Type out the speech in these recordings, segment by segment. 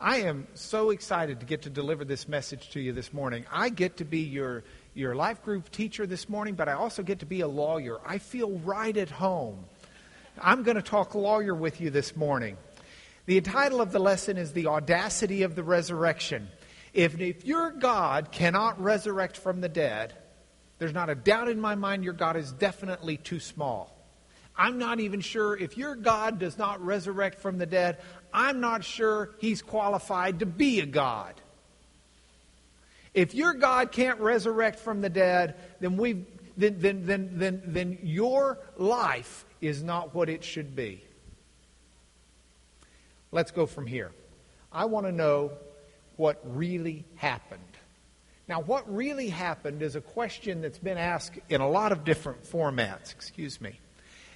I am so excited to get to deliver this message to you this morning. I get to be your life group teacher this morning, but I also get to be a lawyer. I feel right at home. I'm going to talk lawyer with you this morning. The title of the lesson is The Audacity of the Resurrection. If your God cannot resurrect from the dead, there's not a doubt in my mind your God is definitely too small. I'm not even sure if your God does not resurrect from the dead, I'm not sure He's qualified to be a God. If your God can't resurrect from the dead, then your life is not what it should be. Let's go from here. I want to know what really happened. Now, what really happened is a question that's been asked in a lot of different formats.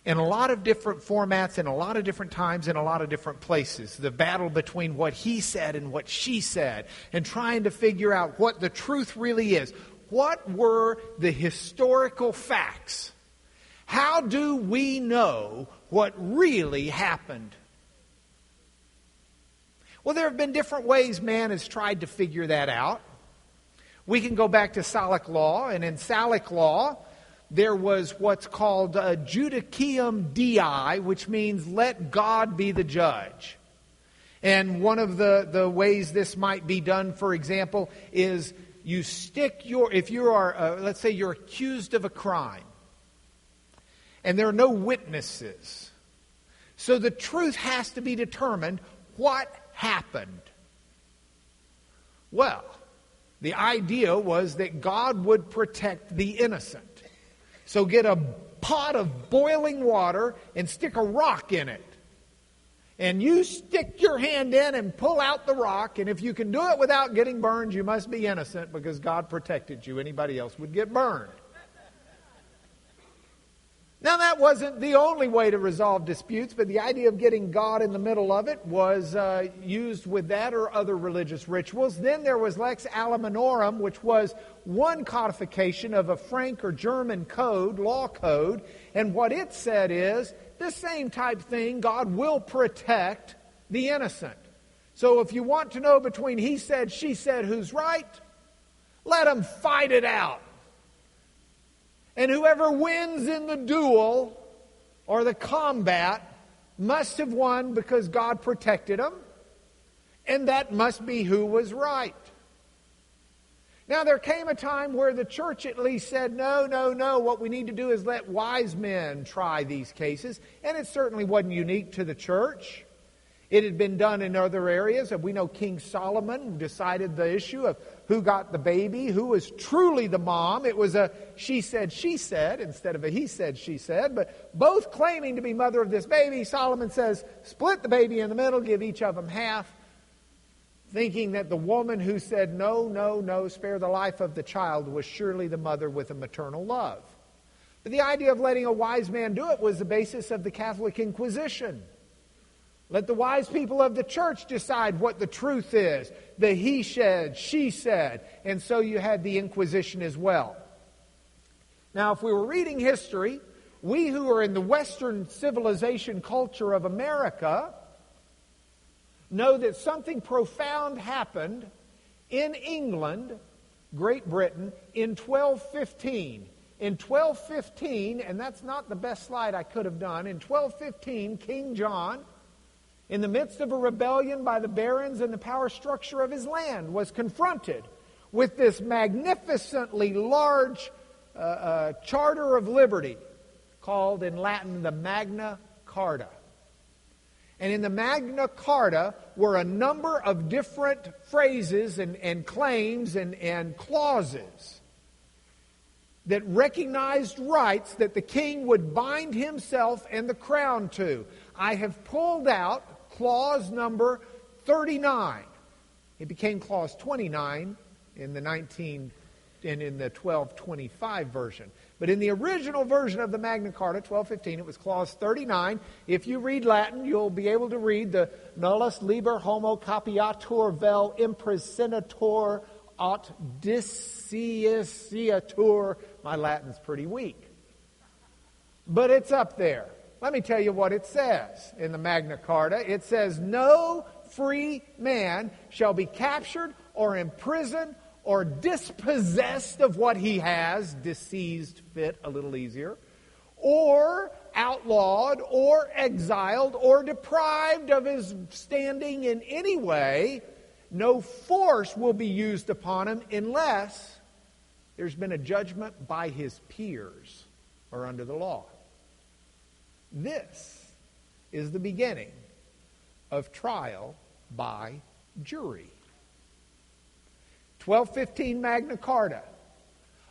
In a lot of different formats, in a lot of different times, in a lot of different places. The battle between what he said and what she said, and trying to figure out what the truth really is. What were the historical facts? How do we know what really happened? Well, there have been different ways man has tried to figure that out. We can go back to Salic law, and in Salic law, there was what's called judicium dei, which means let God be the judge. And one of the ways this might be done, for example, is you stick if you are, let's say you're accused of a crime, and there are no witnesses. So the truth has to be determined. What happened? Well, the idea was that God would protect the innocent. So get a pot of boiling water and stick a rock in it. And you stick your hand in and pull out the rock. And if you can do it without getting burned, you must be innocent because God protected you. Anybody else would get burned. Now, that wasn't the only way to resolve disputes, but the idea of getting God in the middle of it was used with that or other religious rituals. Then there was Lex Aliminorum, which was one codification of a Frank or German code, law code, and what it said is the same type thing, God will protect the innocent. So if you want to know between he said, she said, who's right, let them fight it out. And whoever wins in the duel or the combat must have won because God protected them. And that must be who was right. Now, there came a time where the church at least said, no. What we need to do is let wise men try these cases. And it certainly wasn't unique to the church. It had been done in other areas. We know King Solomon decided the issue of who got the baby, who was truly the mom. It was a she said instead of a he said, she said. But both claiming to be mother of this baby, Solomon says, split the baby in the middle, give each of them half. Thinking that the woman who said, no, spare the life of the child was surely the mother with a maternal love. But the idea of letting a wise man do it was the basis of the Catholic Inquisition. Let the wise people of the church decide what the truth is. The he said, she said. And so you had the Inquisition as well. Now, if we were reading history, we who are in the Western civilization culture of America know that something profound happened in England, Great Britain, in 1215. In 1215, and that's not the best slide I could have done, in 1215, King John, in the midst of a rebellion by the barons and the power structure of his land, was confronted with this magnificently large Charter of Liberty, called in Latin the Magna Carta. And in the Magna Carta were a number of different phrases and claims and clauses that recognized rights that the king would bind himself and the crown to. I have pulled out clause number 39. It became clause 29 in the 1225 version. But in the original version of the Magna Carta, 1215, it was clause 39. If you read Latin, you'll be able to read the nullus liber homo capiatur vel imprisonator aut disciatur. My Latin's pretty weak. But it's up there. Let me tell you what it says in the Magna Carta. It says, no free man shall be captured or imprisoned or dispossessed of what he has, disseized fit a little easier, or outlawed or exiled or deprived of his standing in any way, no force will be used upon him unless there's been a judgment by his peers or under the law. This is the beginning of trial by jury. 1215 Magna Carta,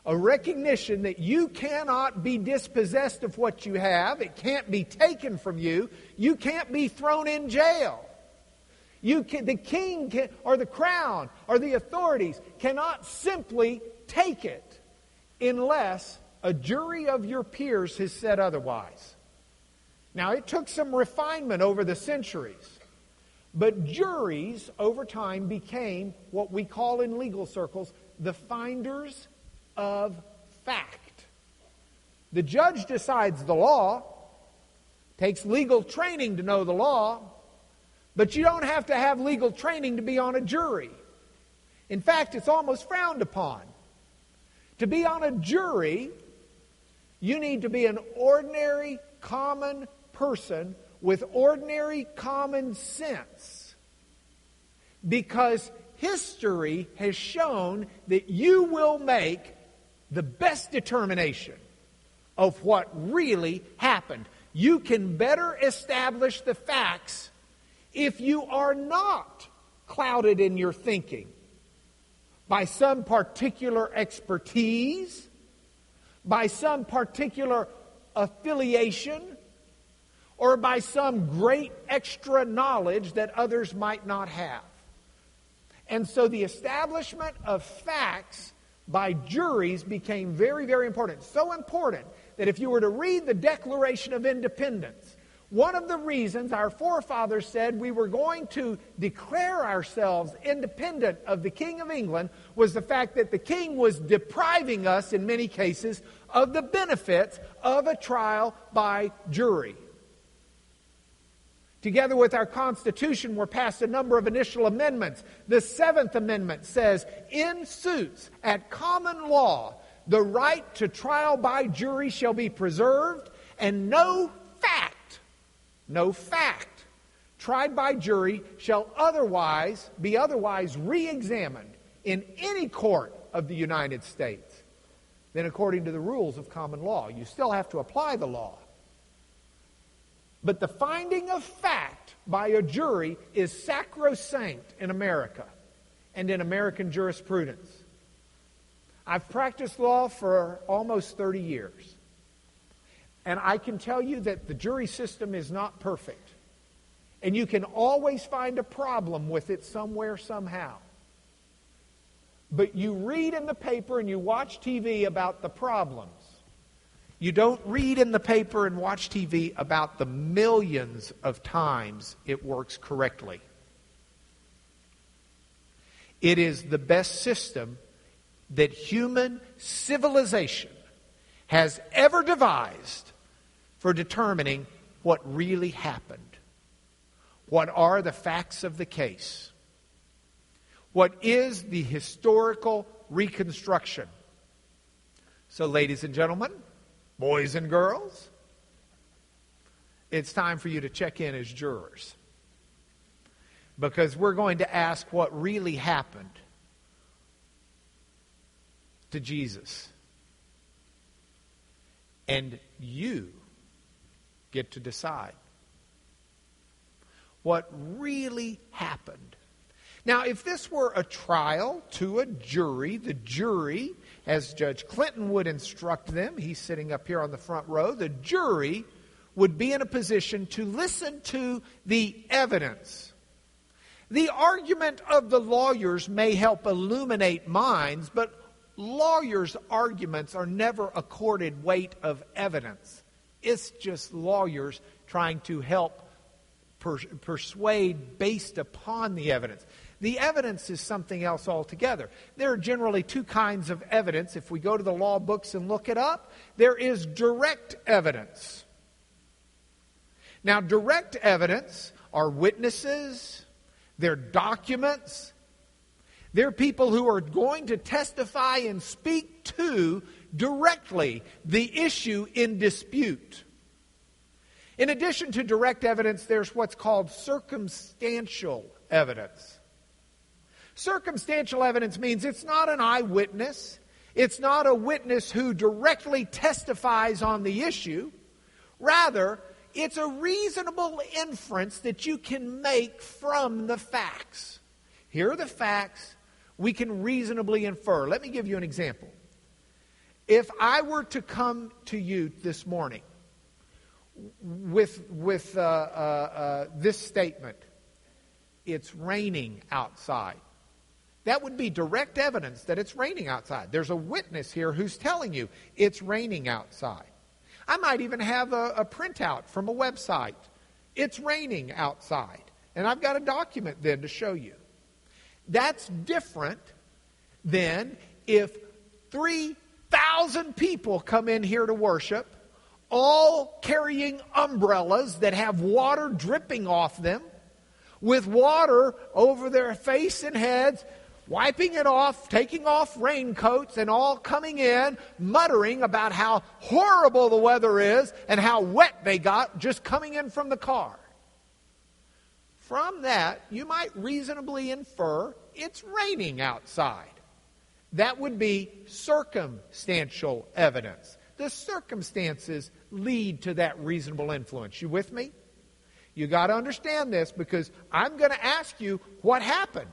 a recognition that you cannot be dispossessed of what you have. It can't be taken from you. You can't be thrown in jail. The king or the crown or the authorities cannot simply take it unless a jury of your peers has said otherwise. Now, it took some refinement over the centuries, but juries over time became what we call in legal circles the finders of fact. The judge decides the law, takes legal training to know the law, but you don't have to have legal training to be on a jury. In fact, it's almost frowned upon. To be on a jury, you need to be an ordinary, common person with ordinary common sense. Because history has shown that you will make the best determination of what really happened. You can better establish the facts if you are not clouded in your thinking by some particular expertise, by some particular affiliation, or by some great extra knowledge that others might not have. And so the establishment of facts by juries became very, very important. So important that if you were to read the Declaration of Independence, one of the reasons our forefathers said we were going to declare ourselves independent of the King of England was the fact that the king was depriving us, in many cases, of the benefits of a trial by jury. Together with our Constitution were passed a number of initial amendments. The 7th Amendment says, in suits at common law, the right to trial by jury shall be preserved, and no fact tried by jury shall be otherwise re-examined in any court of the United States than according to the rules of common law. You still have to apply the law. But the finding of fact by a jury is sacrosanct in America and in American jurisprudence. I've practiced law for almost 30 years. And I can tell you that the jury system is not perfect. And you can always find a problem with it somewhere, somehow. But you read in the paper and you watch TV about the problems. You don't read in the paper and watch TV about the millions of times it works correctly. It is the best system that human civilization has ever devised for determining what really happened. What are the facts of the case? What is the historical reconstruction? So, ladies and gentlemen, boys and girls, it's time for you to check in as jurors. Because we're going to ask what really happened to Jesus. And you get to decide what really happened. Now, if this were a trial to a jury, the jury, as Judge Clinton would instruct them, he's sitting up here on the front row, the jury would be in a position to listen to the evidence. The argument of the lawyers may help illuminate minds, but lawyers' arguments are never accorded weight of evidence. It's just lawyers trying to help persuade based upon the evidence. The evidence is something else altogether. There are generally two kinds of evidence. If we go to the law books and look it up, there is direct evidence. Now, direct evidence are witnesses, They're documents. They're people who are going to testify and speak to directly the issue in dispute. In addition to direct evidence, there's what's called circumstantial evidence. Circumstantial evidence means it's not an eyewitness. It's not a witness who directly testifies on the issue. Rather, it's a reasonable inference that you can make from the facts. Here are the facts we can reasonably infer. Let me give you an example. If I were to come to you this morning with this statement, it's raining outside. That would be direct evidence that it's raining outside. There's a witness here who's telling you it's raining outside. I might even have a printout from a website. It's raining outside. And I've got a document then to show you. That's different than if 3,000 people come in here to worship, all carrying umbrellas that have water dripping off them, with water over their face and heads, wiping it off, taking off raincoats, and all coming in, muttering about how horrible the weather is and how wet they got just coming in from the car. From that, you might reasonably infer it's raining outside. That would be circumstantial evidence. The circumstances lead to that reasonable influence. You with me? You got to understand this, because I'm going to ask you what happened.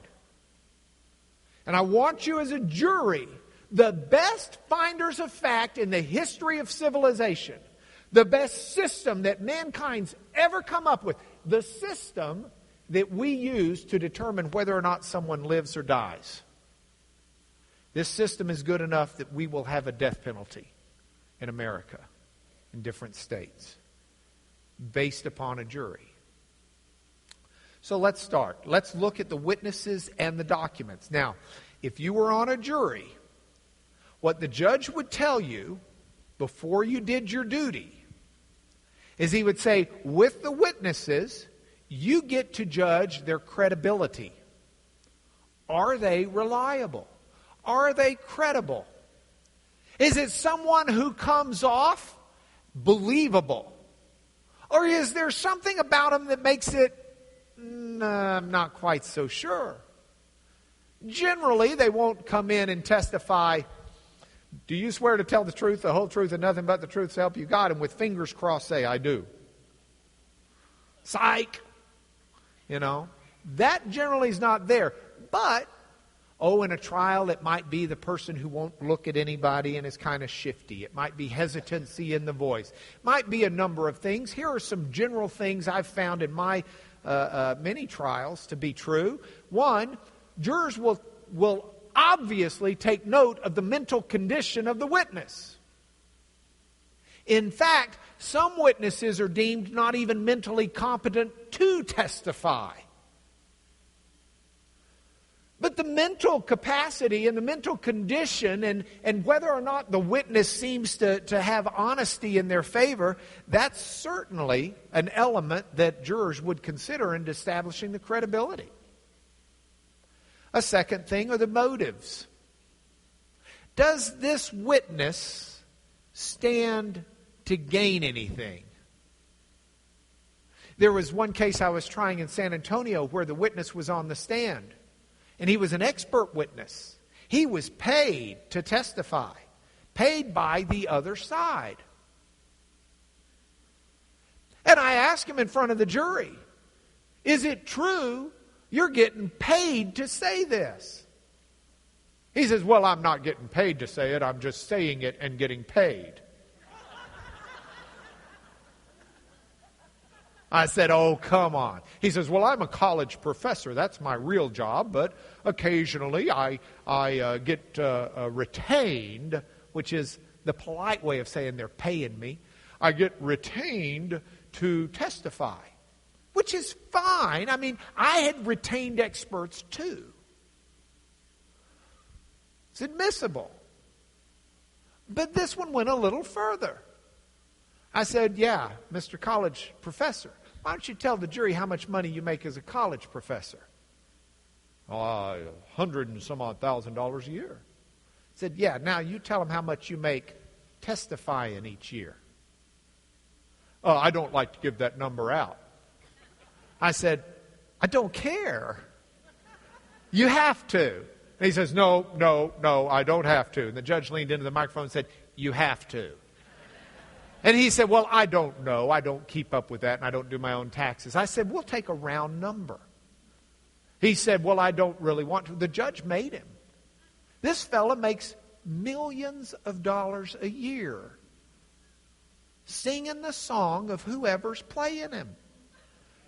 And I want you as a jury, the best finders of fact in the history of civilization, the best system that mankind's ever come up with, the system that we use to determine whether or not someone lives or dies. This system is good enough that we will have a death penalty in America, in different states, based upon a jury. So let's start. Let's look at the witnesses and the documents. Now, if you were on a jury, what the judge would tell you before you did your duty is he would say, with the witnesses, you get to judge their credibility. Are they reliable? Are they credible? Is it someone who comes off believable? Or is there something about them that makes it, I'm not quite so sure? Generally, they won't come in and testify, do you swear to tell the truth, the whole truth, and nothing but the truth so help you God? And with fingers crossed say, I do. Psych! You know, that generally is not there. But, in a trial, it might be the person who won't look at anybody and is kind of shifty. It might be hesitancy in the voice. It might be a number of things. Here are some general things I've found in my many trials to be true. One, jurors will obviously take note of the mental condition of the witness. In fact, some witnesses are deemed not even mentally competent to testify. But the mental capacity and the mental condition and whether or not the witness seems to have honesty in their favor, that's certainly an element that jurors would consider in establishing the credibility. A second thing are the motives. Does this witness stand to gain anything? There was one case I was trying in San Antonio where the witness was on the stand. And he was an expert witness. He was paid to testify. Paid by the other side. And I asked him in front of the jury, is it true you're getting paid to say this? He says, well, I'm not getting paid to say it. I'm just saying it and getting paid. I said, oh, come on. He says, well, I'm a college professor. That's my real job, but occasionally I get retained, which is the polite way of saying they're paying me. I get retained to testify, which is fine. I mean, I had retained experts too. It's admissible. But this one went a little further. I said, yeah, Mr. College Professor, why don't you tell the jury how much money you make as a college professor? $100 and some odd thousand a year. I said, yeah, now you tell them how much you make testifying each year. I don't like to give that number out. I said, I don't care. You have to. And he says, no, I don't have to. And the judge leaned into the microphone and said, you have to. And he said, well, I don't know. I don't keep up with that, and I don't do my own taxes. I said, we'll take a round number. He said, well, I don't really want to. The judge made him. This fella makes millions of dollars a year singing the song of whoever's playing him.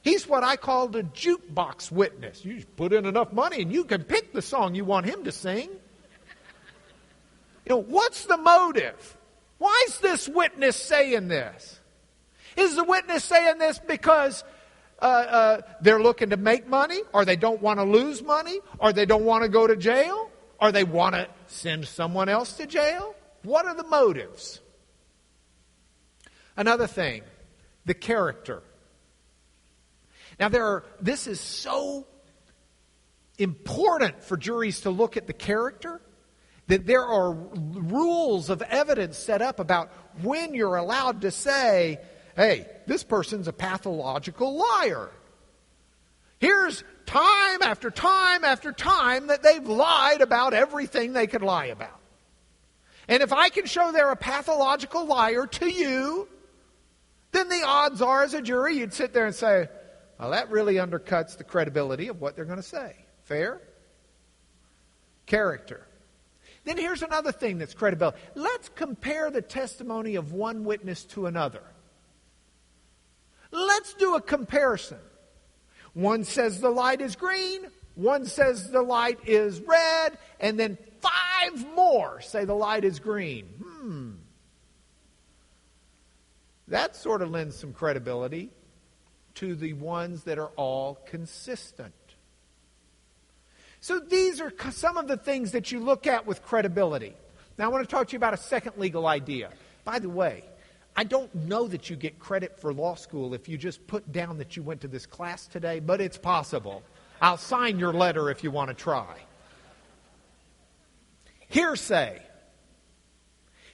He's what I call the jukebox witness. You just put in enough money and you can pick the song you want him to sing. What's the motive? Why is this witness saying this? Is the witness saying this because they're looking to make money, or they don't want to lose money, or they don't want to go to jail, or they want to send someone else to jail? What are the motives? Another thing, the character. Now this is so important for juries to look at the character, that there are rules of evidence set up about when you're allowed to say, hey, this person's a pathological liar. Here's time after time after time that they've lied about everything they could lie about. And if I can show they're a pathological liar to you, then the odds are, as a jury, you'd sit there and say, well, that really undercuts the credibility of what they're going to say. Fair? Character. Then here's another thing that's credibility. Let's compare the testimony of one witness to another. Let's do a comparison. One says the light is green, one says the light is red, and then 5 more say the light is green. That sort of lends some credibility to the ones that are all consistent. So these are some of the things that you look at with credibility. Now I want to talk to you about a second legal idea. By the way, I don't know that you get credit for law school if you just put down that you went to this class today, but it's possible. I'll sign your letter if you want to try. Hearsay.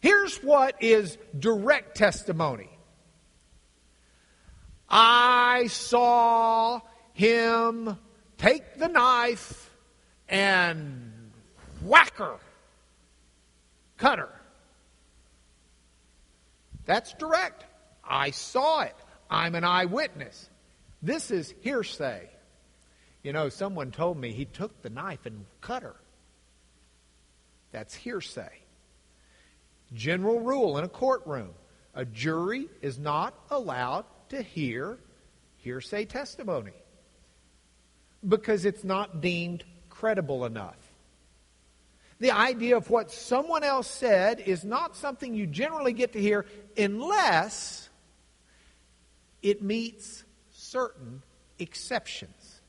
Here's what is direct testimony. I saw him take the knife and whack her, cut her. That's direct. I saw it. I'm an eyewitness. This is hearsay. Someone told me he took the knife and cut her. That's hearsay. General rule in a courtroom. A jury is not allowed to hear hearsay testimony because it's not deemed credible enough. The idea of what someone else said is not something you generally get to hear unless it meets certain exceptions.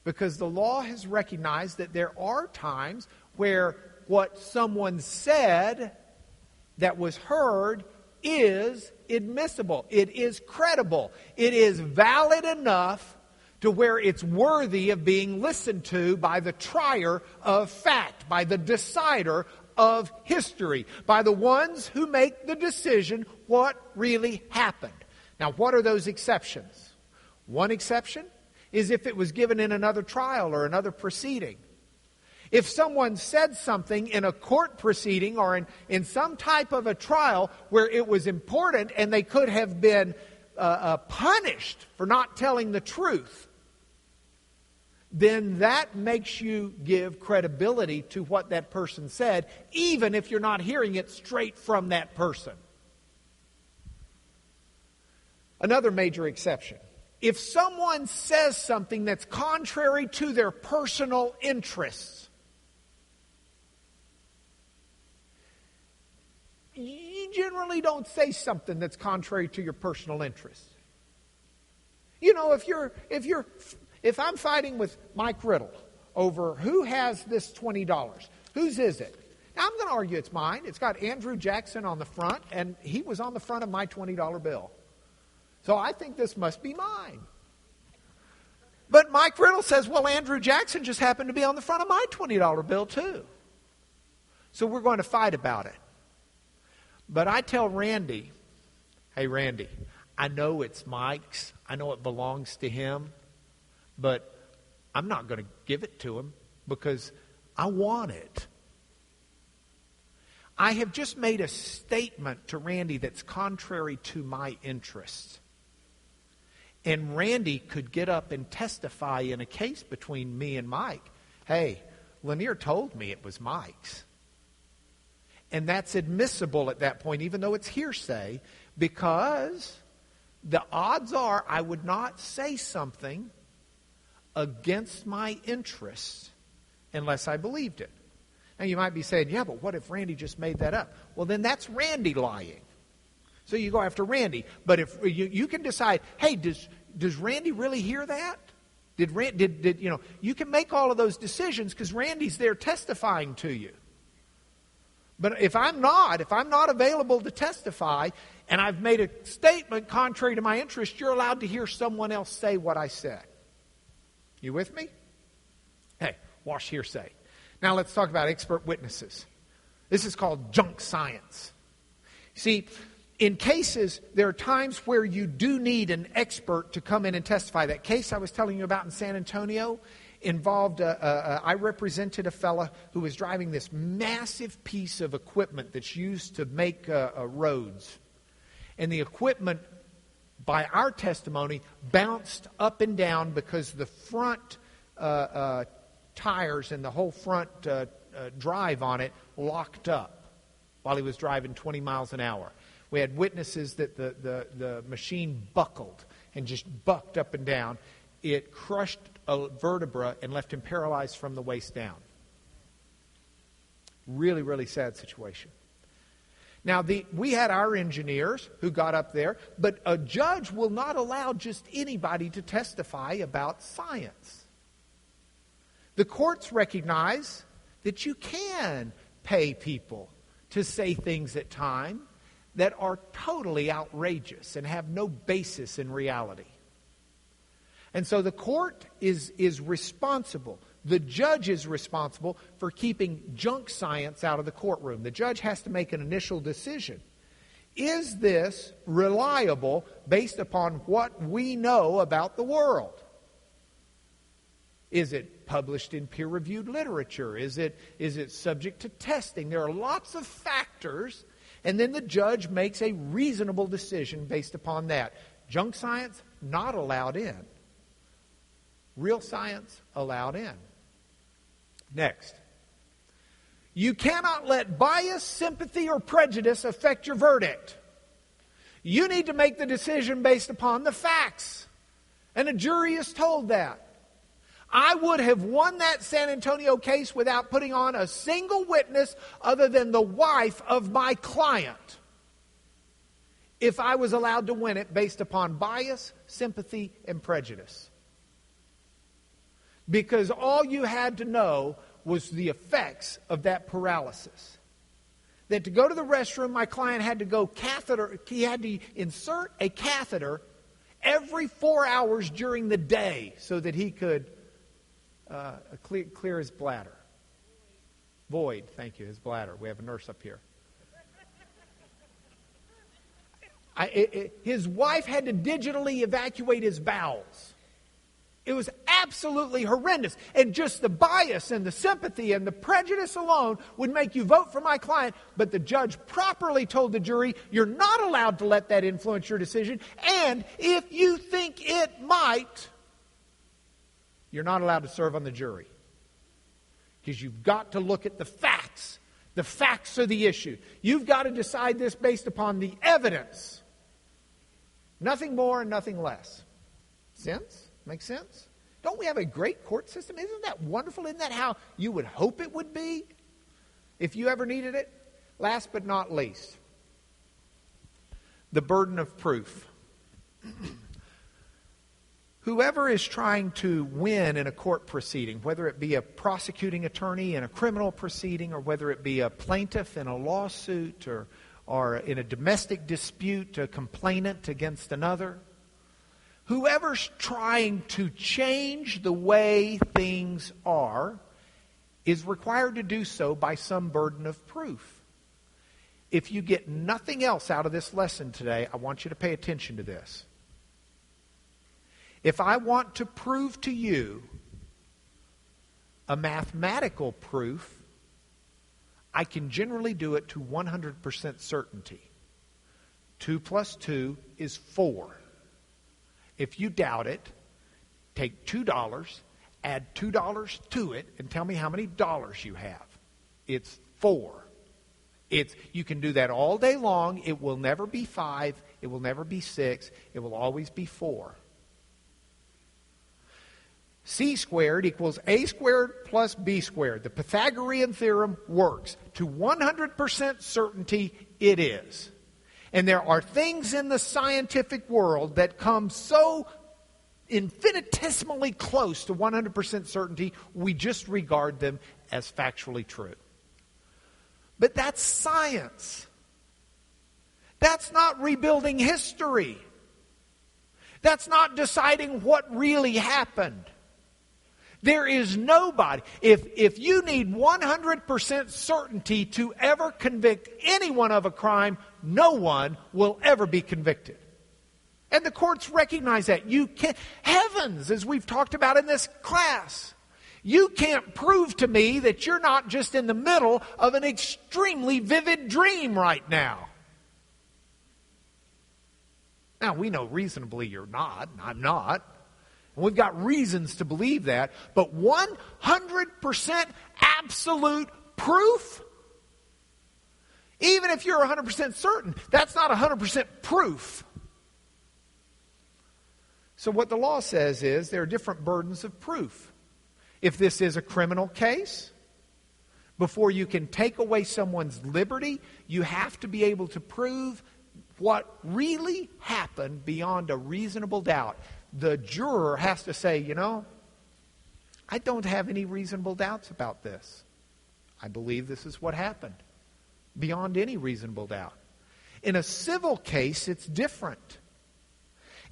Because the law has recognized that there are times where what someone said that was heard is admissible. It is credible. It is valid enough to where it's worthy of being listened to by the trier of fact, by the decider of history, by the ones who make the decision what really happened. Now, what are those exceptions? One exception is if it was given in another trial or another proceeding. If someone said something in a court proceeding or in some type of a trial where it was important and they could have been punished for not telling the truth, then that makes you give credibility to what that person said, even if you're not hearing it straight from that person. Another major exception. If someone says something that's contrary to their personal interests, you generally don't say something that's contrary to your personal interests. If I'm fighting with Mike Riddle over who has this $20, whose is it? Now, I'm going to argue it's mine. It's got Andrew Jackson on the front, and he was on the front of my $20 bill. So I think this must be mine. But Mike Riddle says, well, Andrew Jackson just happened to be on the front of my $20 bill too. So we're going to fight about it. But I tell Randy, hey, Randy, I know it's Mike's. I know it belongs to him. But I'm not going to give it to him because I want it. I have just made a statement to Randy that's contrary to my interests. And Randy could get up and testify in a case between me and Mike. Hey, Lanier told me it was Mike's. And that's admissible at that point, even though it's hearsay, because the odds are I would not say something against my interests unless I believed it. Now you might be saying, yeah, but what if Randy just made that up? Well, then that's Randy lying. So you go after Randy. But if you can decide, hey, does Randy really hear that? Did you can make all of those decisions because Randy's there testifying to you. But if I'm not available to testify and I've made a statement contrary to my interest, you're allowed to hear someone else say what I said. You with me? Hey, wash hearsay. Now let's talk about expert witnesses. This is called junk science. See, in cases, there are times where you do need an expert to come in and testify. That case I was telling you about in San Antonio involved, I represented a fella who was driving this massive piece of equipment that's used to make roads. And the equipment, by our testimony, bounced up and down because the front tires and the whole front drive on it locked up while he was driving 20 miles an hour. We had witnesses that the machine buckled and just bucked up and down. It crushed a vertebra and left him paralyzed from the waist down. Really, really sad situation. Now, we had our engineers who got up there, but a judge will not allow just anybody to testify about science. The courts recognize that you can pay people to say things at times that are totally outrageous and have no basis in reality. And so the court is responsible. The judge is responsible for keeping junk science out of the courtroom. The judge has to make an initial decision. Is this reliable based upon what we know about the world? Is it published in peer-reviewed literature? Is it subject to testing? There are lots of factors, and then the judge makes a reasonable decision based upon that. Junk science, not allowed in. Real science, allowed in. Next. You cannot let bias, sympathy, or prejudice affect your verdict. You need to make the decision based upon the facts. And a jury is told that. I would have won that San Antonio case without putting on a single witness other than the wife of my client, if I was allowed to win it based upon bias, sympathy, and prejudice. Because all you had to know was the effects of that paralysis. That to go to the restroom, my client had to go catheter. He had to insert a catheter every 4 hours during the day so that he could clear his bladder. Void, thank you, his bladder. We have a nurse up here. His wife had to digitally evacuate his bowels. It was absolutely horrendous. And just the bias and the sympathy and the prejudice alone would make you vote for my client. But the judge properly told the jury, you're not allowed to let that influence your decision. And if you think it might, you're not allowed to serve on the jury. Because you've got to look at the facts. The facts are the issue. You've got to decide this based upon the evidence. Nothing more and nothing less. Sense? Makes sense? Don't we have a great court system? Isn't that wonderful? Isn't that how you would hope it would be if you ever needed it? Last but not least, the burden of proof. Whoever is trying to win in a court proceeding, whether it be a prosecuting attorney in a criminal proceeding or whether it be a plaintiff in a lawsuit or in a domestic dispute, a complainant against another, Whoever's trying to change the way things are is required to do so by some burden of proof. If you get nothing else out of this lesson today, I want you to pay attention to this. If I want to prove to you a mathematical proof, I can generally do it to 100% certainty. 2 plus 2 is 4. If you doubt it, take $2, add $2 to it, and tell me how many dollars you have. It's 4. You can do that all day long. It will never be 5. It will never be 6. It will always be 4. C squared equals A squared plus B squared. The Pythagorean theorem works. To 100% certainty, it is. And there are things in the scientific world that come so infinitesimally close to 100% certainty, we just regard them as factually true. But that's science. That's not rebuilding history. That's not deciding what really happened. There is nobody. If you need 100% certainty to ever convict anyone of a crime, no one will ever be convicted. And the courts recognize that. You can't, heavens, as we've talked about in this class, you can't prove to me that you're not just in the middle of an extremely vivid dream right now. Now, we know reasonably you're not, and I'm not. And we've got reasons to believe that. But 100% absolute proof? Even if you're 100% certain, that's not 100% proof. So what the law says is there are different burdens of proof. If this is a criminal case, before you can take away someone's liberty, you have to be able to prove what really happened beyond a reasonable doubt. The juror has to say, I don't have any reasonable doubts about this. I believe this is what happened, beyond any reasonable doubt. In a civil case, it's different.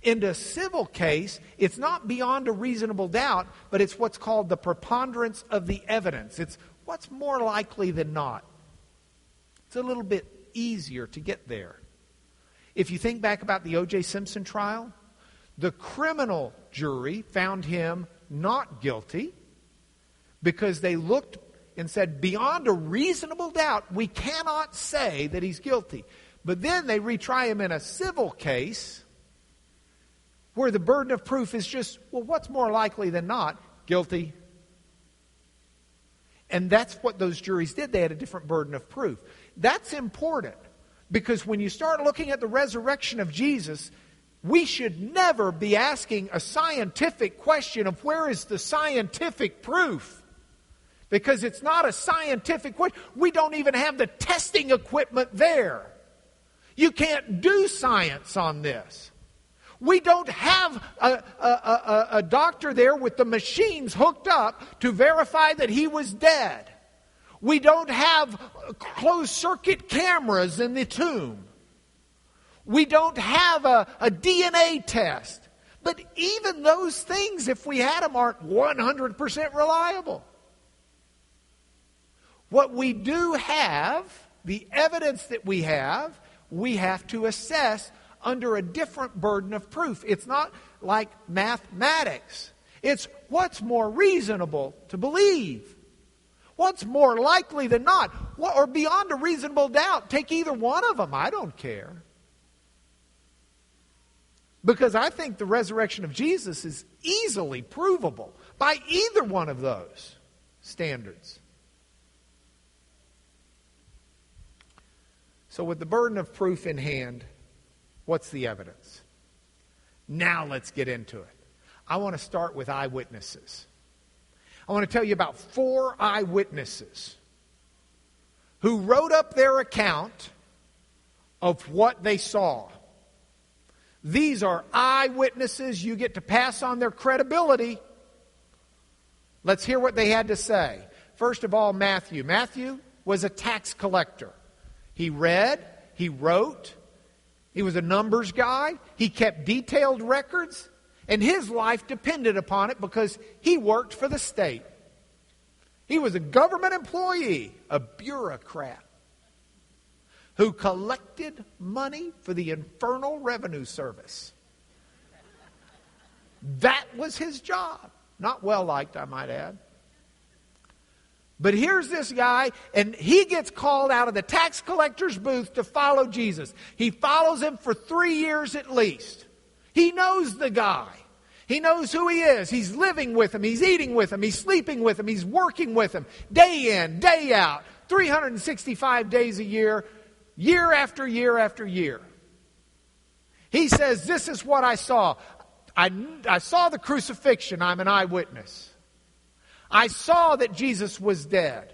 In a civil case, it's not beyond a reasonable doubt, but it's what's called the preponderance of the evidence. It's what's more likely than not. It's a little bit easier to get there. If you think back about the O.J. Simpson trial, the criminal jury found him not guilty because they looked and said, beyond a reasonable doubt, we cannot say that he's guilty. But then they retry him in a civil case where the burden of proof is just, what's more likely than not? Guilty. And that's what those juries did. They had a different burden of proof. That's important because when you start looking at the resurrection of Jesus, we should never be asking a scientific question of where is the scientific proof. Because it's not a scientific question. We don't even have the testing equipment there. You can't do science on this. We don't have a doctor there with the machines hooked up to verify that he was dead. We don't have closed-circuit cameras in the tomb. We don't have a DNA test. But even those things, if we had them, aren't 100% reliable. What we do have, the evidence that we have to assess under a different burden of proof. It's not like mathematics. It's what's more reasonable to believe. What's more likely than not? Or beyond a reasonable doubt. Take either one of them. I don't care. Because I think the resurrection of Jesus is easily provable by either one of those standards. So with the burden of proof in hand, what's the evidence? Now let's get into it. I want to start with eyewitnesses. I want to tell you about 4 eyewitnesses who wrote up their account of what they saw. These are eyewitnesses. You get to pass on their credibility. Let's hear what they had to say. First of all, Matthew. Matthew was a tax collector. He read, he wrote, he was a numbers guy, he kept detailed records. And his life depended upon it because he worked for the state. He was a government employee, a bureaucrat, who collected money for the Infernal Revenue Service. That was his job. Not well liked, I might add. But here's this guy, and he gets called out of the tax collector's booth to follow Jesus. He follows him for 3 years at least. He knows the guy. He knows who he is. He's living with him. He's eating with him. He's sleeping with him. He's working with him. Day in, day out. 365 days a year. Year after year after year. He says, this is what I saw. I saw the crucifixion. I'm an eyewitness. I saw that Jesus was dead.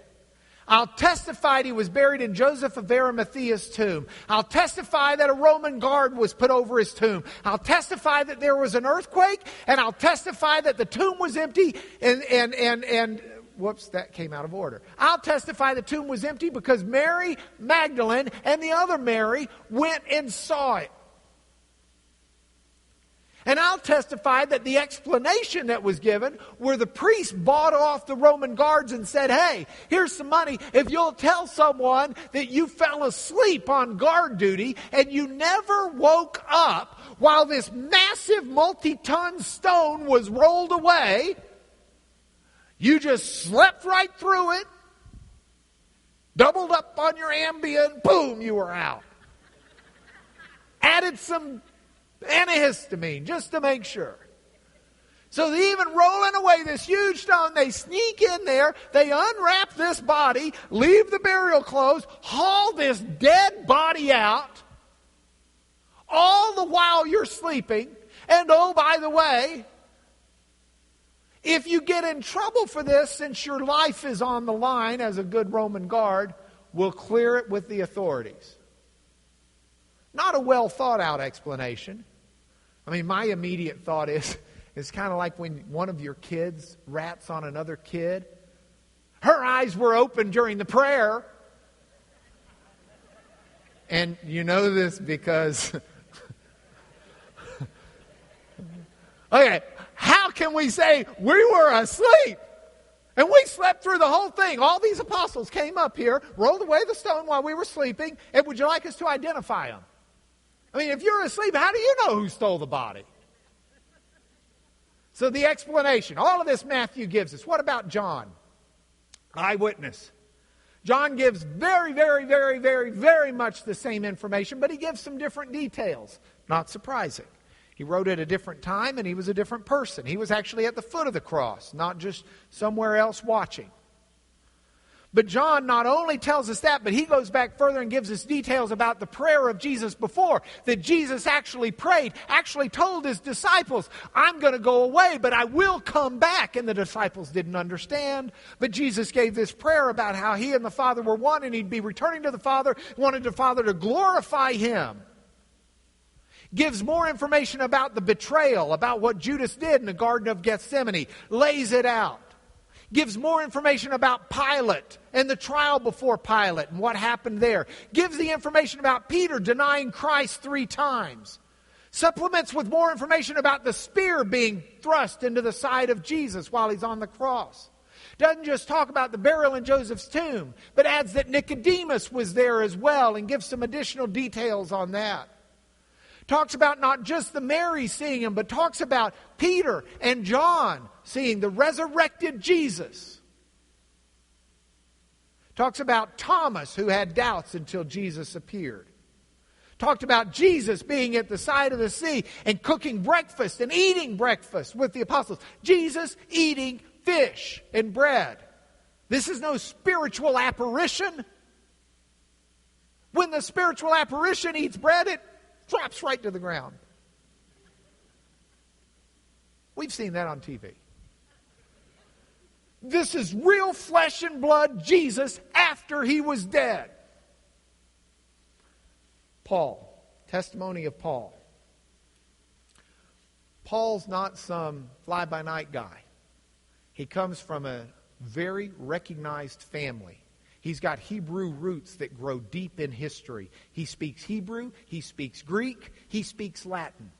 I'll testify he was buried in Joseph of Arimathea's tomb. I'll testify that a Roman guard was put over his tomb. I'll testify that there was an earthquake, and I'll testify that the tomb was empty, and whoops, that came out of order. I'll testify the tomb was empty because Mary Magdalene and the other Mary went and saw it. And I'll testify that the explanation that was given where the priest bought off the Roman guards and said, hey, here's some money if you'll tell someone that you fell asleep on guard duty and you never woke up while this massive multi-ton stone was rolled away. You just slept right through it, doubled up on your Ambien, boom, you were out. Added some antihistamine, just to make sure. So they even rolling away this huge stone, they sneak in there, they unwrap this body, leave the burial clothes, haul this dead body out, all the while you're sleeping. And oh, by the way, if you get in trouble for this, since your life is on the line as a good Roman guard, we'll clear it with the authorities. Not a well thought out explanation. I mean, my immediate thought is, it's kind of like when one of your kids rats on another kid. Her eyes were open during the prayer. And you know this because... Okay, how can we say we were asleep? And we slept through the whole thing. All these apostles came up here, rolled away the stone while we were sleeping, and would you like us to identify them? I mean, if you're asleep, how do you know who stole the body? So the explanation, all of this Matthew gives us. What about John? Eyewitness. John gives very, very, very, very, very much the same information, but he gives some different details. Not surprising. He wrote at a different time, and he was a different person. He was actually at the foot of the cross, not just somewhere else watching. But John not only tells us that, but he goes back further and gives us details about the prayer of Jesus before, that Jesus actually prayed, actually told his disciples, I'm going to go away, but I will come back. And the disciples didn't understand. But Jesus gave this prayer about how he and the Father were one, and he'd be returning to the Father, wanted the Father to glorify him. Gives more information about the betrayal, about what Judas did in the Garden of Gethsemane, lays it out. Gives more information about Pilate and the trial before Pilate and what happened there. Gives the information about Peter denying Christ 3 times. Supplements with more information about the spear being thrust into the side of Jesus while he's on the cross. Doesn't just talk about the burial in Joseph's tomb, but adds that Nicodemus was there as well and gives some additional details on that. Talks about not just the Mary seeing him, but talks about Peter and John seeing the resurrected Jesus. Talks about Thomas, who had doubts until Jesus appeared. Talked about Jesus being at the side of the sea and cooking breakfast and eating breakfast with the apostles. Jesus eating fish and bread. This is no spiritual apparition. When the spiritual apparition eats bread, it drops right to the ground. We've seen that on TV. This is real flesh and blood Jesus after he was dead. Paul. Testimony of Paul. Paul's not some fly-by-night guy. He comes from a very recognized family. He's got Hebrew roots that grow deep in history. He speaks Hebrew, he speaks Greek, he speaks Latin.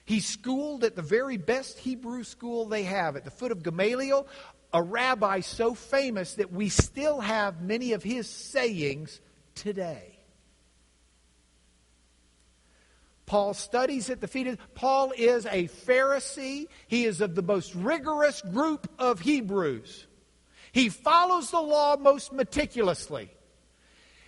He schooled at the very best Hebrew school they have, at the foot of Gamaliel, a rabbi so famous that we still have many of his sayings today. Paul studies at the feet of... Paul is a Pharisee. He is of the most rigorous group of Hebrews. He follows the law most meticulously.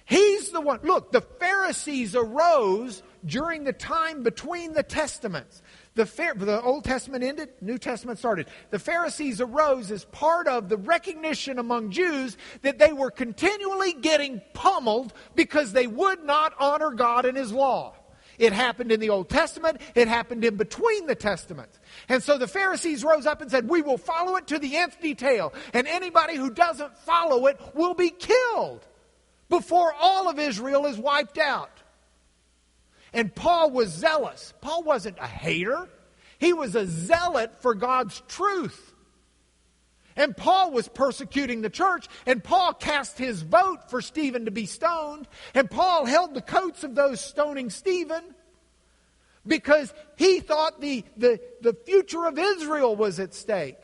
He's the one... Look, the Pharisees arose during the time between the Testaments. The Old Testament ended, New Testament started. The Pharisees arose as part of the recognition among Jews that they were continually getting pummeled because they would not honor God and His law. It happened in the Old Testament. It happened in between the Testaments. And so the Pharisees rose up and said, we will follow it to the nth detail. And anybody who doesn't follow it will be killed before all of Israel is wiped out. And Paul was zealous. Paul wasn't a hater. He was a zealot for God's truth. And Paul was persecuting the church, and Paul cast his vote for Stephen to be stoned, and Paul held the coats of those stoning Stephen because he thought the future of Israel was at stake.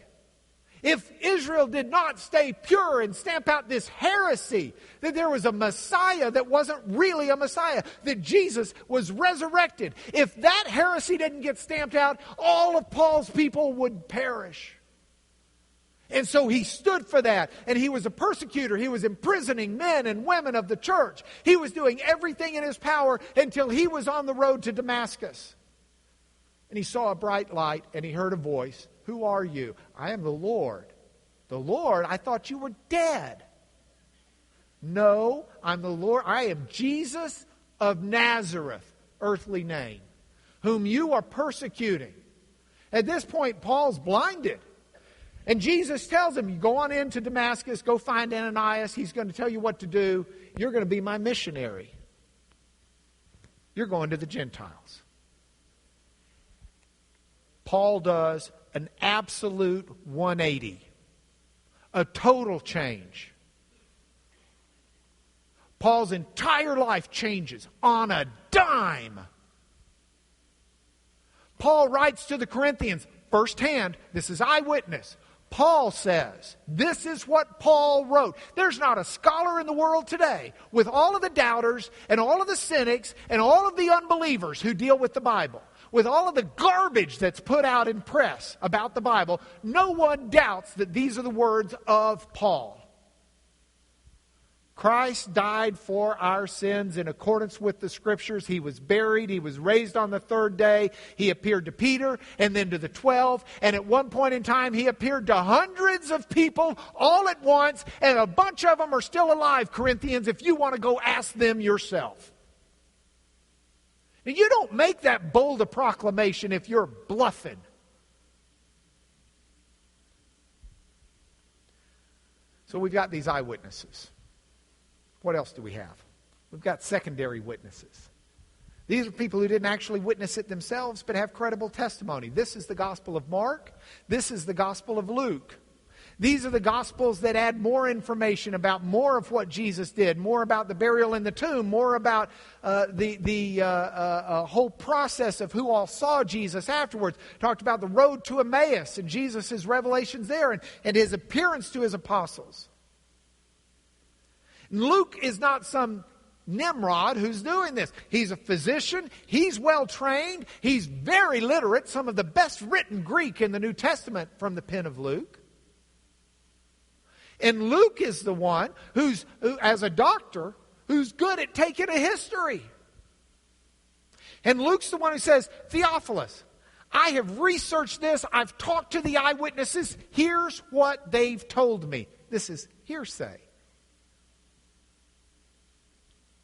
If Israel did not stay pure and stamp out this heresy that there was a Messiah that wasn't really a Messiah, that Jesus was resurrected, if that heresy didn't get stamped out, all of Paul's people would perish. And so he stood for that, and he was a persecutor. He was imprisoning men and women of the church. He was doing everything in his power until he was on the road to Damascus. And he saw a bright light, and he heard a voice. Who are you? I am the Lord. The Lord? I thought you were dead. No, I'm the Lord. I am Jesus of Nazareth, earthly name, whom you are persecuting. At this point, Paul's blinded. And Jesus tells him, you go on into Damascus, go find Ananias. He's going to tell you what to do. You're going to be my missionary. You're going to the Gentiles. Paul does an absolute 180. A total change. Paul's entire life changes on a dime. Paul writes to the Corinthians, firsthand, this is eyewitness. Paul says, this is what Paul wrote. There's not a scholar in the world today, with all of the doubters and all of the cynics and all of the unbelievers who deal with the Bible, with all of the garbage that's put out in press about the Bible, no one doubts that these are the words of Paul. Christ died for our sins in accordance with the Scriptures. He was buried. He was raised on the third day. He appeared to Peter and then to the 12. And at one point in time, He appeared to hundreds of people all at once. And a bunch of them are still alive, Corinthians, if you want to go ask them yourself. Now, you don't make that bold a proclamation if you're bluffing. So we've got these eyewitnesses. What else do we have? We've got secondary witnesses. These are people who didn't actually witness it themselves, but have credible testimony. This is the Gospel of Mark. This is the Gospel of Luke. These are the Gospels that add more information about more of what Jesus did, more about the burial in the tomb, more about the whole process of who all saw Jesus afterwards. Talked about the road to Emmaus and Jesus' revelations there and His appearance to His apostles. Luke is not some Nimrod who's doing this. He's a physician. He's well trained. He's very literate. Some of the best written Greek in the New Testament from the pen of Luke. And Luke is the one who, as a doctor, who's good at taking a history. And Luke's the one who says, Theophilus, I have researched this. I've talked to the eyewitnesses. Here's what they've told me. This is hearsay.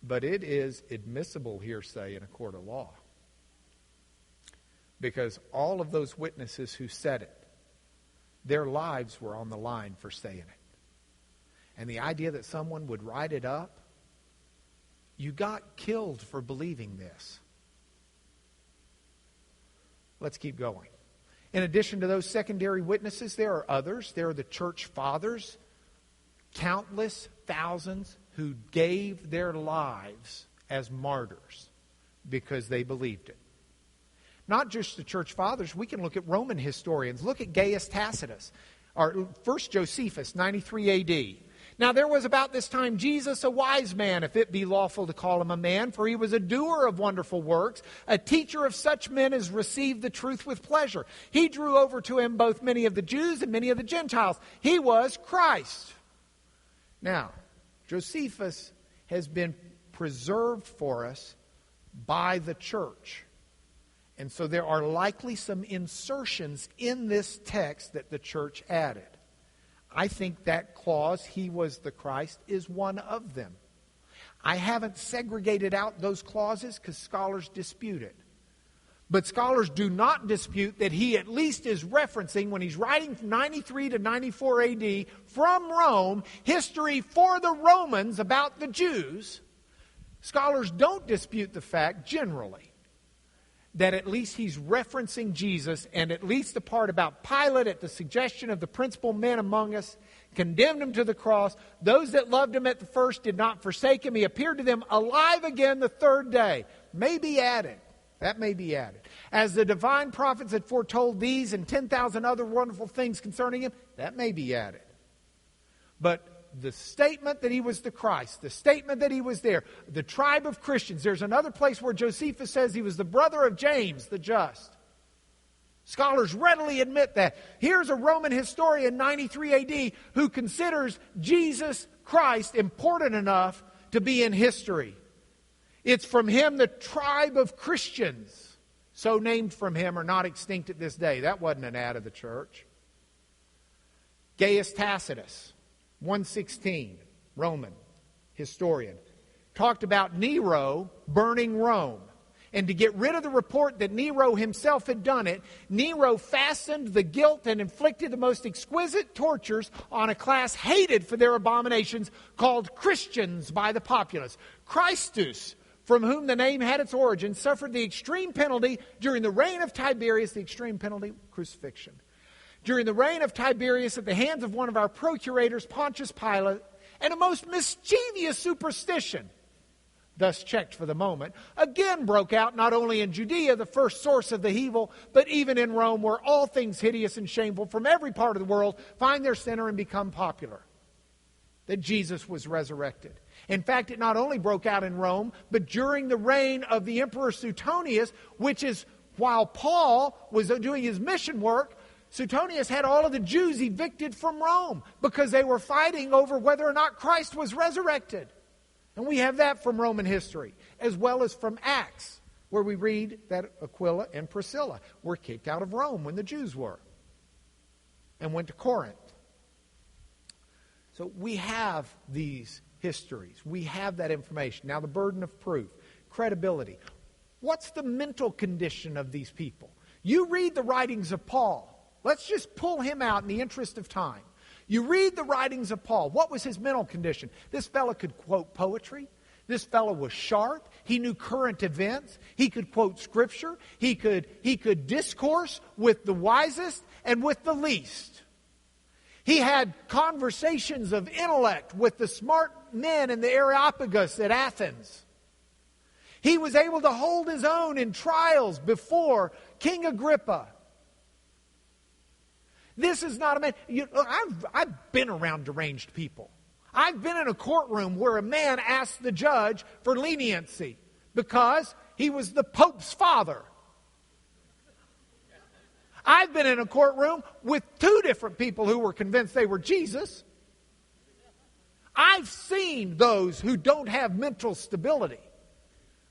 But it is admissible hearsay in a court of law. Because all of those witnesses who said it, their lives were on the line for saying it. And the idea that someone would write it up, you got killed for believing this. Let's keep going. In addition to those secondary witnesses, there are others. There are the church fathers, countless thousands who gave their lives as martyrs because they believed it. not just the church fathers. We can look at Roman historians. Look at Gaius Tacitus, or first Josephus, 93 A.D. Now there was about this time Jesus, a wise man, if it be lawful to call him a man, for he was a doer of wonderful works, a teacher of such men as received the truth with pleasure. He drew over to him both many of the Jews and many of the Gentiles. He was Christ. Now, Josephus has been preserved for us by the church. And so there are likely some insertions in this text that the church added. I think that clause, he was the Christ, is one of them. I haven't segregated out those clauses because scholars dispute it. But scholars do not dispute that he at least is referencing, when he's writing from 93 to 94 AD from Rome, history for the Romans about the Jews. Scholars don't dispute the fact, generally, that at least he's referencing Jesus, and at least the part about Pilate at the suggestion of the principal men among us condemned him to the cross. Those that loved him at the first did not forsake him. He appeared to them alive again the third day. May be added. That may be added. As the divine prophets had foretold these and 10,000 other wonderful things concerning him, that may be added. But the statement that he was the Christ, the statement that he was there, the tribe of Christians. There's another place where Josephus says he was the brother of James the just. Scholars readily admit that. Here's a Roman historian, 93 AD, who considers Jesus Christ important enough to be in history. It's from him the tribe of Christians, so named from him, are not extinct at this day. That wasn't an ad of the church. Gaius Tacitus, 116, Roman historian, talked about Nero burning Rome. And to get rid of the report that Nero himself had done it, Nero fastened the guilt and inflicted the most exquisite tortures on a class hated for their abominations, called Christians by the populace. Christus, from whom the name had its origin, suffered the extreme penalty during the reign of Tiberius, the extreme penalty, crucifixion. During the reign of Tiberius, at the hands of one of our procurators, Pontius Pilate, and a most mischievous superstition, thus checked for the moment, again broke out not only in Judea, the first source of the evil, but even in Rome, where all things hideous and shameful from every part of the world find their center and become popular. That Jesus was resurrected. In fact, it not only broke out in Rome, but during the reign of the Emperor Suetonius, which is while Paul was doing his mission work, Suetonius had all of the Jews evicted from Rome because they were fighting over whether or not Christ was resurrected. And we have that from Roman history, as well as from Acts, where we read that Aquila and Priscilla were kicked out of Rome when the Jews were, and went to Corinth. So we have these histories. We have that information. Now the burden of proof, credibility. What's the mental condition of these people? You read the writings of Paul. Let's just pull him out in the interest of time. You read the writings of Paul. What was his mental condition? This fellow could quote poetry. This fellow was sharp. He knew current events. He could quote scripture. He could discourse with the wisest and with the least. He had conversations of intellect with the smart men in the Areopagus at Athens. He was able to hold his own in trials before King Agrippa. This is not a man. I've been around deranged people. I've been in a courtroom where a man asked the judge for leniency because he was the Pope's father. I've been in a courtroom with two different people who were convinced they were Jesus. I've seen those who don't have mental stability.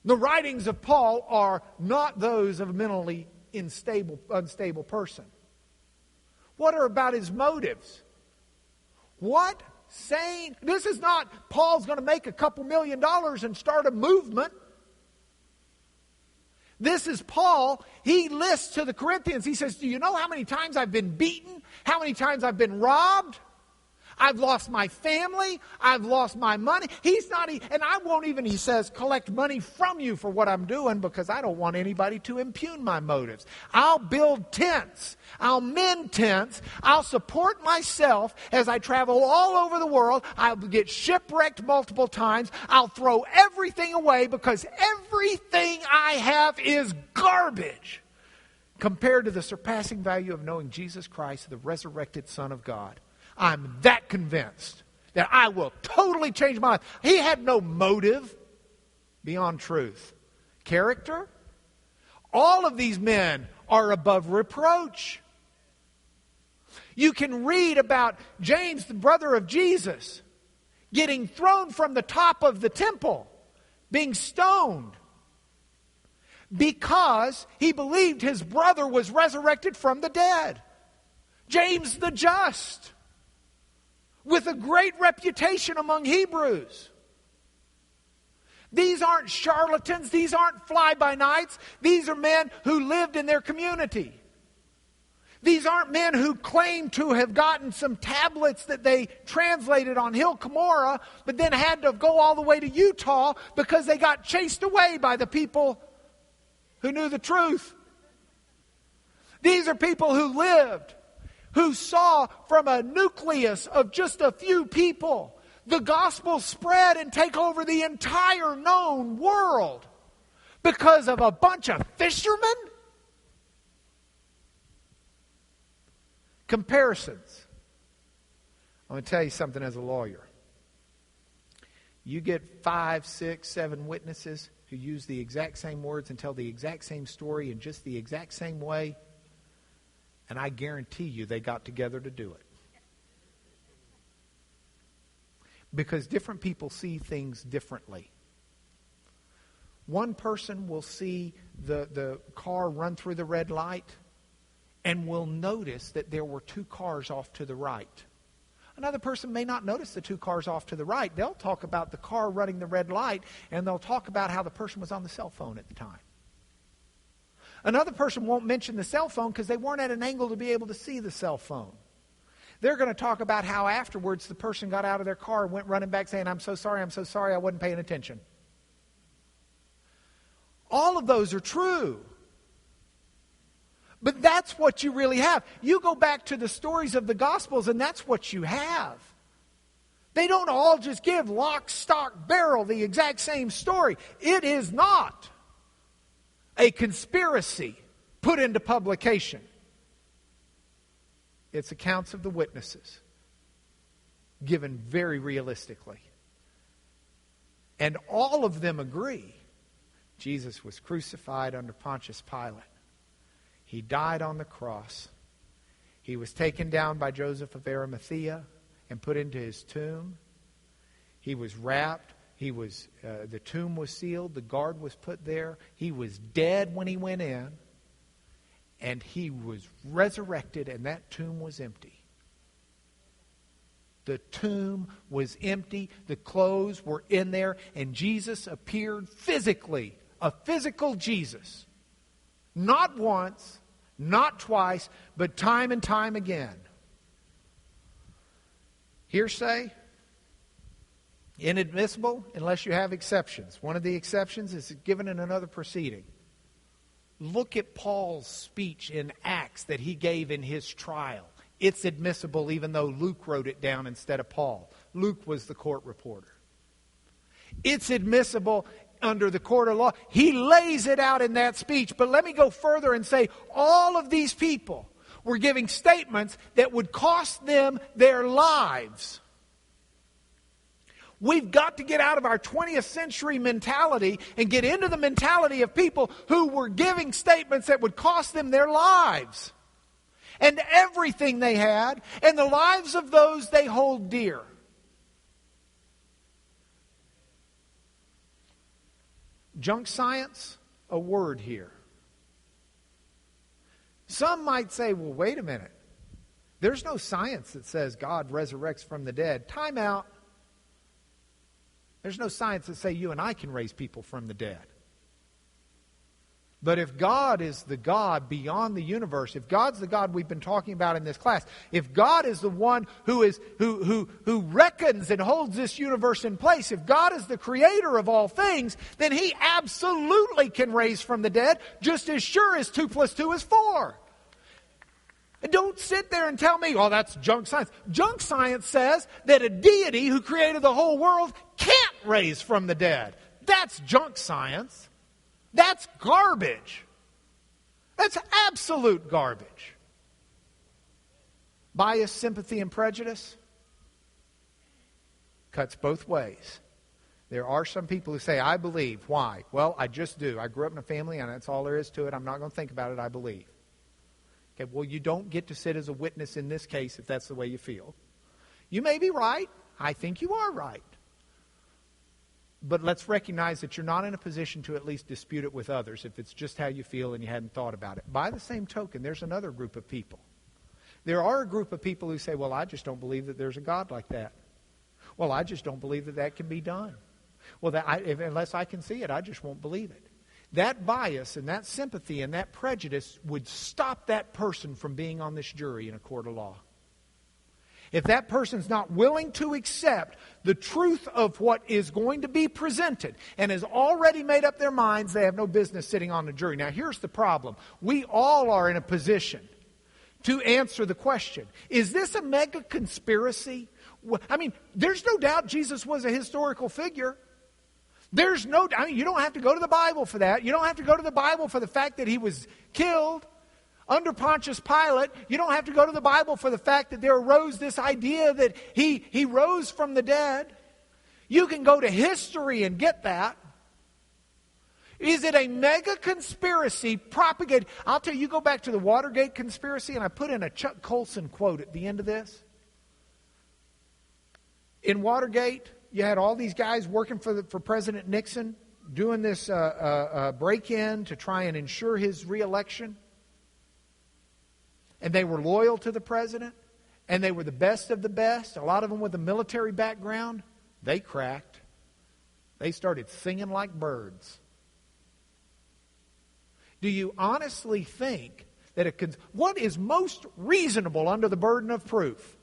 The writings of Paul are not those of a mentally unstable person. What are about his motives? What saying? This is not Paul's going to make a couple $1 million and start a movement. This is Paul. He lists to the Corinthians. He says, do you know how many times I've been beaten? How many times I've been robbed? I've lost my family. I've lost my money. And I won't even, he says, collect money from you for what I'm doing because I don't want anybody to impugn my motives. I'll build tents. I'll mend tents. I'll support myself as I travel all over the world. I'll get shipwrecked multiple times. I'll throw everything away because everything I have is garbage compared to the surpassing value of knowing Jesus Christ, the resurrected Son of God. I'm that convinced that I will totally change my life. He had no motive beyond truth. Character? All of these men are above reproach. You can read about James, the brother of Jesus, getting thrown from the top of the temple, being stoned, because he believed his brother was resurrected from the dead. James the just, with a great reputation among Hebrews. These aren't charlatans. These aren't fly-by-nights. These are men who lived in their community. These aren't men who claim to have gotten some tablets that they translated on Hill Cumorah, but then had to go all the way to Utah because they got chased away by the people who knew the truth. These are people who lived, who saw from a nucleus of just a few people the gospel spread and take over the entire known world because of a bunch of fishermen? Comparisons. I'm going to tell you something as a lawyer. You get 5, 6, 7 witnesses who use the exact same words and tell the exact same story in just the exact same way, and I guarantee you they got together to do it. Because different people see things differently. One person will see the car run through the red light and will notice that there were 2 cars off to the right. Another person may not notice the 2 cars off to the right. They'll talk about the car running the red light, and they'll talk about how the person was on the cell phone at the time. Another person won't mention the cell phone because they weren't at an angle to be able to see the cell phone. They're going to talk about how afterwards the person got out of their car and went running back saying, I'm so sorry, I wasn't paying attention. All of those are true. But that's what you really have. You go back to the stories of the Gospels and that's what you have. They don't all just give lock, stock, barrel the exact same story. It is not a conspiracy put into publication. It's accounts of the witnesses given very realistically. And all of them agree Jesus was crucified under Pontius Pilate. He died on the cross. He was taken down by Joseph of Arimathea and put into his tomb. He was wrapped. The tomb was sealed. The guard was put there. He was dead when he went in. And he was resurrected, and that tomb was empty. The tomb was empty. The clothes were in there. And Jesus appeared physically. A physical Jesus. Not once, not twice, but time and time again. Hearsay? Inadmissible unless you have exceptions. One of the exceptions is given in another proceeding. Look at Paul's speech in Acts that he gave in his trial. It's admissible even though Luke wrote it down instead of Paul. Luke was the court reporter. It's admissible under the court of law. He lays it out in that speech. But let me go further and say all of these people were giving statements that would cost them their lives. We've got to get out of our 20th century mentality and get into the mentality of people who were giving statements that would cost them their lives and everything they had and the lives of those they hold dear. Junk science, a word here. Some might say, well, wait a minute. There's no science that says God resurrects from the dead. Time out. There's no science that say you and I can raise people from the dead. But if God is the God beyond the universe, if God's the God we've been talking about in this class, if God is the one who reckons and holds this universe in place, if God is the creator of all things, then He absolutely can raise from the dead, just as sure as 2 + 2 is 4. And don't sit there and tell me, oh, that's junk science. Junk science says that a deity who created the whole world can't raise from the dead. That's junk science. That's garbage. That's absolute garbage. Bias, sympathy, and prejudice cuts both ways. There are some people who say, I believe. Why? Well, I just do. I grew up in a family and that's all there is to it. I'm not going to think about it. I believe. Okay, well, you don't get to sit as a witness in this case if that's the way you feel. You may be right. I think you are right. But let's recognize that you're not in a position to at least dispute it with others if it's just how you feel and you hadn't thought about it. By the same token, there's another group of people. There are a group of people who say, well, I just don't believe that there's a God like that. Well, I just don't believe that that can be done. Well, unless I can see it, I just won't believe it. That bias and that sympathy and that prejudice would stop that person from being on this jury in a court of law. If that person's not willing to accept the truth of what is going to be presented and has already made up their minds, they have no business sitting on the jury. Now, here's the problem. We all are in a position to answer the question, is this a mega conspiracy? I mean, there's no doubt Jesus was a historical figure. There's no doubt. I mean, you don't have to go to the Bible for that. You don't have to go to the Bible for the fact that he was killed under Pontius Pilate. You don't have to go to the Bible for the fact that there arose this idea that he rose from the dead. You can go to history and get that. Is it a mega conspiracy propagated? I'll tell you, you go back to the Watergate conspiracy, and I put in a Chuck Colson quote at the end of this. In Watergate, you had all these guys working for President Nixon, doing this break-in to try and ensure his re-election. And they were loyal to the president, and they were the best of the best. A lot of them with a military background. They cracked. They started singing like birds. Do you honestly think that what is most reasonable under the burden of proof?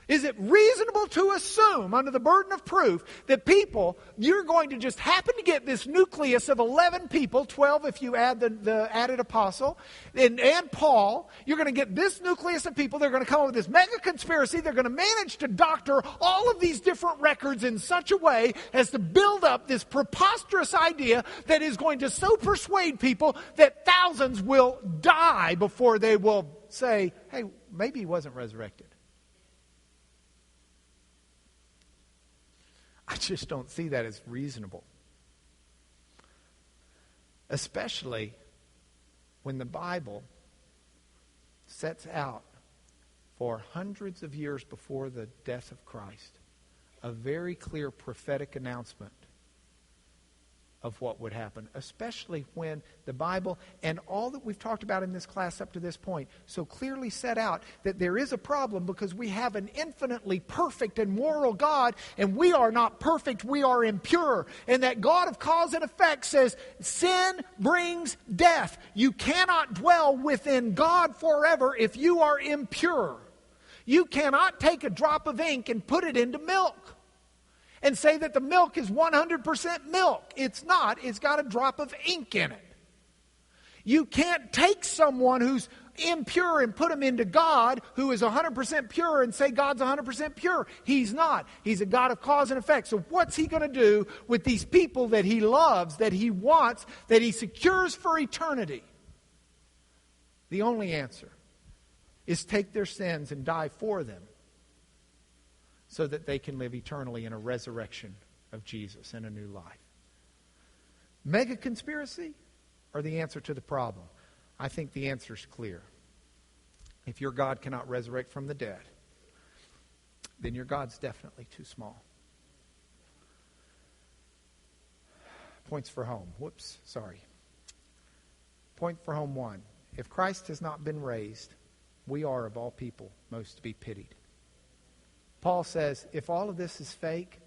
Is it reasonable to assume, under the burden of proof, that people, you're going to just happen to get this nucleus of 11 people, 12 if you add the added apostle, and Paul, you're going to get this nucleus of people, they're going to come up with this mega conspiracy, they're going to manage to doctor all of these different records in such a way as to build up this preposterous idea that is going to so persuade people that thousands will die before they will say, hey, maybe he wasn't resurrected. I just don't see that as reasonable. Especially when the Bible sets out for hundreds of years before the death of Christ a very clear prophetic announcement of what would happen, especially when the Bible and all that we've talked about in this class up to this point so clearly set out that there is a problem because we have an infinitely perfect and moral God, and we are not perfect, we are impure. And that God of cause and effect says sin brings death. You cannot dwell within God forever if you are impure. You cannot take a drop of ink and put it into milk and say that the milk is 100% milk. It's not. It's got a drop of ink in it. You can't take someone who's impure and put him into God, who is 100% pure, and say God's 100% pure. He's not. He's a God of cause and effect. So what's he going to do with these people that he loves, that he wants, that he secures for eternity? The only answer is take their sins and die for them, so that they can live eternally in a resurrection of Jesus and a new life. Mega conspiracy or the answer to the problem? I think the answer is clear. If your God cannot resurrect from the dead, then your God's definitely too small. Points for home. Point for home 1. If Christ has not been raised, we are of all people most to be pitied. Paul says, if all of this is fake,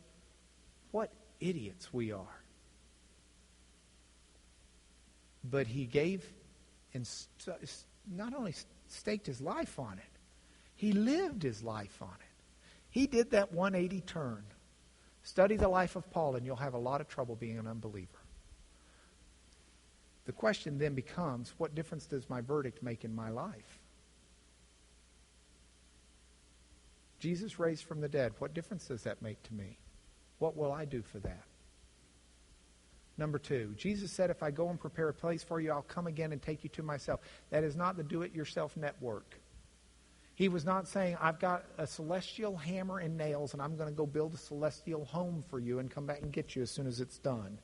what idiots we are. But he gave and not only staked his life on it, he lived his life on it. He did that 180 turn. Study the life of Paul and you'll have a lot of trouble being an unbeliever. The question then becomes, what difference does my verdict make in my life? Jesus raised from the dead. What difference does that make to me? What will I do for that? Number 2, Jesus said, if I go and prepare a place for you, I'll come again and take you to myself. That is not the do-it-yourself network. He was not saying, I've got a celestial hammer and nails, and I'm going to go build a celestial home for you and come back and get you as soon as it's done.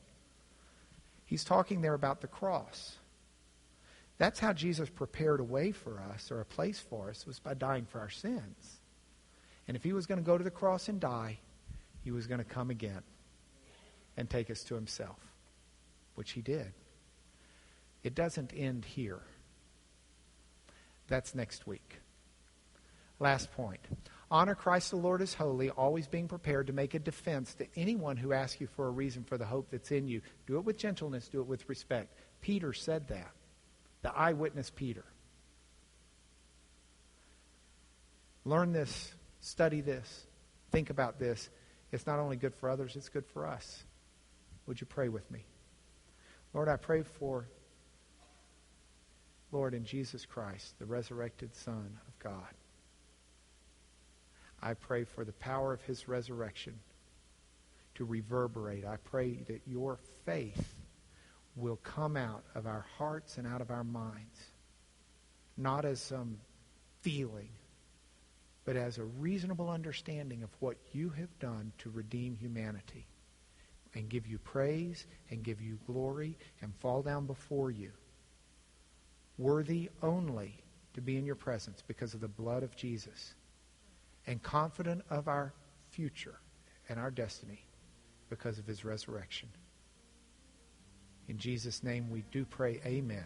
He's talking there about the cross. That's how Jesus prepared a way for us, or a place for us, was by dying for our sins. And if he was going to go to the cross and die, he was going to come again and take us to himself, which he did. It doesn't end here. That's next week. Last point. Honor Christ the Lord as holy, always being prepared to make a defense to anyone who asks you for a reason for the hope that's in you. Do it with gentleness, do it with respect. Peter said that. The eyewitness Peter. Learn this, study this, think about this. It's not only good for others, it's good for us. Would you pray with me? Lord, I pray for, Lord, in Jesus Christ, the resurrected Son of God. I pray for the power of his resurrection to reverberate. I pray that your faith will come out of our hearts and out of our minds, not as some feeling, but as a reasonable understanding of what you have done to redeem humanity, and give you praise and give you glory and fall down before you, worthy only to be in your presence because of the blood of Jesus, and confident of our future and our destiny because of his resurrection. In Jesus' name we do pray, amen.